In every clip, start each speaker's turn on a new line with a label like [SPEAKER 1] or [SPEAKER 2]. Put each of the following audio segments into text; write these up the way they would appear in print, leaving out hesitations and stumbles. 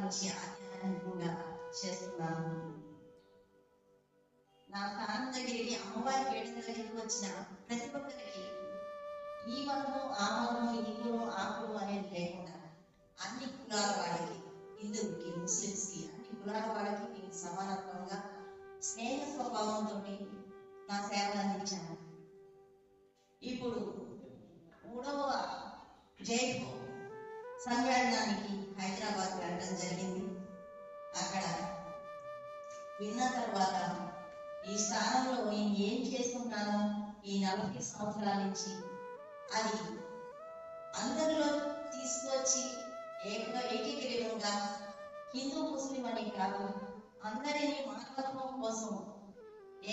[SPEAKER 1] గురించి ఆధ్యాత్మికంగా చేస్తున్నాను. నా స్థానం దగ్గరికి అమ్మవారి వేడుక దగ్గరికి వచ్చిన ప్రతి ఒక్కరికి ఈ మతము ఆ మతము ఈ కులం ఆ కులం అనేది లేకుండా అన్ని కులాల వాళ్ళకి, హిందువులకి, ముస్లింస్కి, అన్ని కులాల వాళ్ళకి నేను సమానత్వంగా స్నేహ స్వభావంతో నా సేవలు అందించాను. ఇప్పుడు 3వ జైలు సమ్మేళనానికి హైదరాబాద్ వెళ్ళడం జరిగింది. అక్కడ విన్న తర్వాత ఈ స్థానంలో నేను ఏం చేస్తున్నానో ఈ 40 సంవత్సరాల నుంచి అది అందరిలో తీసుకొచ్చి ఏకీకృతంగా హిందూ ముస్లిం అని కాదు, అందరినీ మానవత్వం కోసం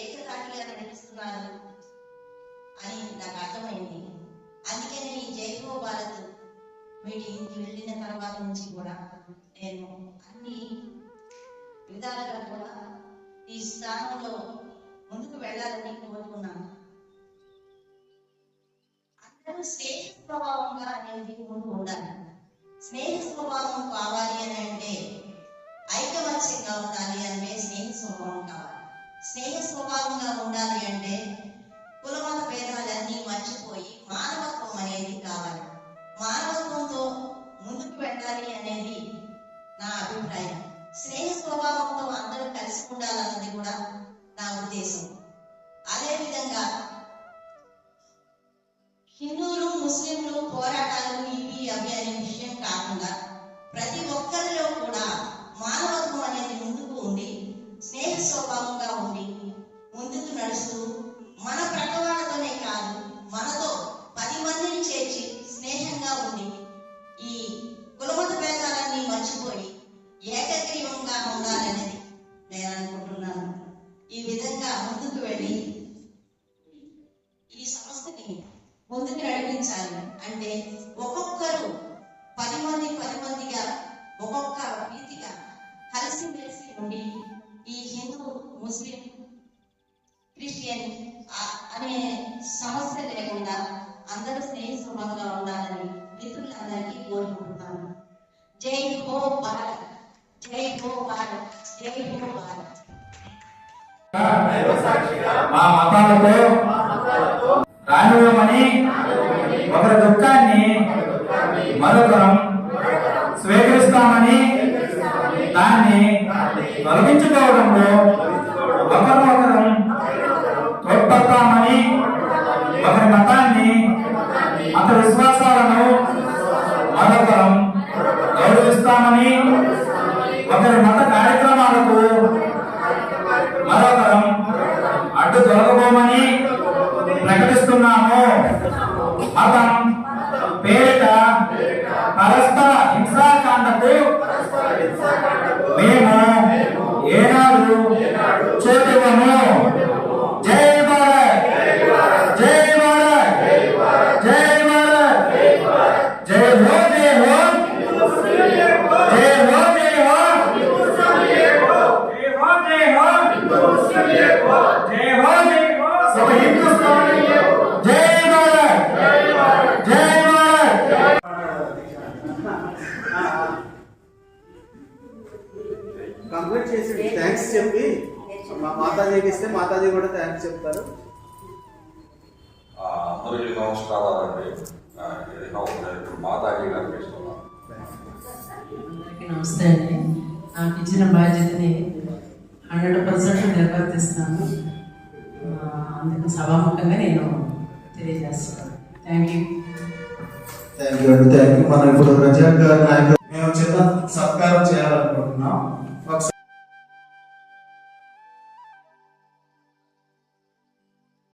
[SPEAKER 1] ఏకతాటిగా నడిపిస్తున్నారు అని నాకు అర్థమైంది. అందుకే నేను ఈ జై హో భారత్ మీటింగ్కి వెళ్ళిన తర్వాత నుంచి కూడా నేను అన్ని విధాలుగా కూడా ఈ స్థానంలో ముందుకు వెళ్ళాలని కోరుకున్నాను. అందరూ స్నేహ స్వభావంగా అనేది ముందు ఉండాలి. స్నేహ స్వభావం కావాలి అని అంటే ఐకమత్యంగా ఉండాలి అంటే స్నేహ స్వభావం కావాలి. స్నేహ స్వభావంగా ఉండాలి అంటే కులమత భేదాలన్నీ మర్చిపోయి మానవత్వం అనేది కావాలి. మానవత్వంతో ముందుకు వెళ్ళాలి అనేది నా అభిప్రాయం. స్నేహ స్వభావంతో అందరూ కలిసి ఉండాలన్నది కూడా నా ఉద్దేశం. అదేవిధంగా హిందువులు ముస్లింలు పోరాటాలు ఇవి అవి అనే విషయం కాకుండా ప్రతి ఒక్కరిలో కూడా మానవత్వం అనేది ముందుకు ఉండి స్నేహ స్వభావంగా ఉండి ముందుకు నడుస్తూ మన ప్రకవాళ్ళతోనే కాదు మనతో 10 మందిని చేర్చి స్నేహంగా ఉండి ఈ కులమత భేదాలన్నీ మర్చిపోయి ఏకగ్రీవంగా ఉండాలనేది నేను అనుకుంటున్నాను. ఈ విధంగా ముందుకు వెళ్ళి ఈ సంస్థని ముందుకు నడిపించాలి అంటే ఒక్కొక్కరు 10 మందిగా ఒక్కొక్క రీతిగా కలిసిమెలిసి ఉండి ఈ హిందూ ముస్లిం క్రిస్టియన్ అనే సమస్య లేకుండా అందరూ స్నేహస్వభావంగా ఉండాలని మిత్రులందరికీ కోరుకుంటున్నాను. జై హో భారత్, జై హో భారత్, జై హో భారత్.
[SPEAKER 2] మా మతాలతో రానివ్వమని ఒకరి దుఃఖాన్ని మరొకరం స్వీకరిస్తామని దాన్ని తొలగించుకోవడంలో ఒకరినొకరం తోడ్పడతామని ఒకరి మతాన్ని మత విశ్వాసాలను మరొకరం గౌరవిస్తామని ఒకరి మత కార్యక్రమాలకు మరొకరం అడ్డు తొలగబోమని ప్రకటిస్తున్నాము. మతం పేరిట పరస్పర హింసాకాండకు మేము ఏనాడు చోటివ్వము. జై భారత్, జై భారత్, జై భారత్, జై హో, జై హో, జై హో, జై హో, జై హో, జై హో, జై హో, ఒక హిందుస్థానీ జై భారత్, జై భారత్.
[SPEAKER 3] కంప్లీట్ చేసి థ్యాంక్స్ చెప్పి మా మాతాజీకి ఇస్తే మాతాజీ కూడా థ్యాంక్స్ చెప్తారు.
[SPEAKER 4] అందరికీ నమస్కారాలండి. మాతాజీ గారికి ఇస్తున్నాను.
[SPEAKER 5] అందరికీ నమస్తే అండి. నాకు ఇచ్చిన బాధ్యతని 100% నిర్వర్తిస్తాను. అందుకు సభాముఖంగా నేను తెలియజేస్తున్నాను. థ్యాంక్ యూ
[SPEAKER 3] అండి. Thank you. మనం ఇప్పుడు రజాక్ గారి నాయకులు మేము చిన్న సత్కారం చేయాలనుకుంటున్నాం.